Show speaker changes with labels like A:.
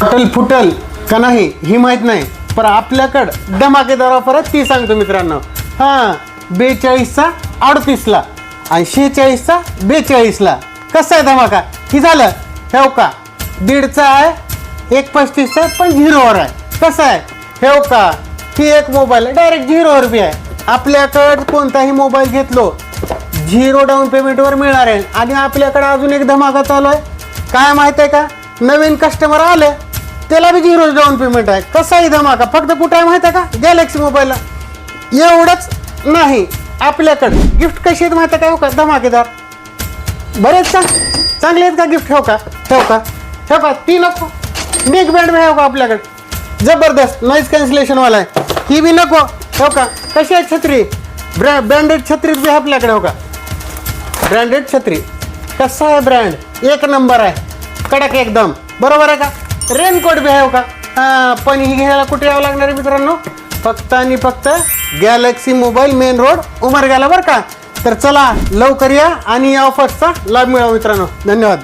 A: फुटल फुटल का नाही ही माहीत नाही, पण आपल्याकडं धमाकेदार ऑफर आहे ती सांगतो मित्रांनो. हां, 42चा 38ला आणि 46चा 42ला. कसं आहे धमाका? ही झालं ठेव का 1.5चा आहे, 1.35चा पण 0वर आहे. कसं आहे ठेव का? ही एक मोबाईल डायरेक्ट 0वर बी आहे. आपल्याकडं कोणताही मोबाईल घेतलो 0 डाऊन पेमेंटवर मिळणार आहे. आणि आपल्याकडं अजून एक धमाका चालू आहे. काय माहीत आहे का? नवीन कस्टमर आले त्याला बी 0 डाऊन पेमेंट आहे. कसाही धमाका. फक्त कुठं आहे माहीत आहे का? गॅलेक्सी मोबाईलला. एवढंच नाही, आपल्याकडं गिफ्ट कशी आहेत माहीत आहे का? हो का धमाकेदार बरेच का चांगले आहेत का गिफ्ट? ठेव का ठेव का ठेव का ती नको. बिग बँड आहे का आपल्याकडे जबरदस्त नॉईज कॅन्सलेशनवाला आहे. ही बी नको. हो का कशी आहे छत्री? ब्रँडेड छत्रीत बी आपल्याकडे. हो का ब्रँडेड छत्री. कसा आहे ब्रँड? एक नंबर आहे, कडक एकदम. बरोबर आहे का? रेनकोट बी आहे. हो का हां, पण ही घ्यायला कुठे यावं लागणार आहे मित्रांनो? फक्त आणि फक्त गॅलेक्सी मोबाईल मेन रोड उमरग्याला बरं का. तर चला लवकर या आणि या ऑफर्सचा लाभ मिळवा मित्रांनो. धन्यवाद.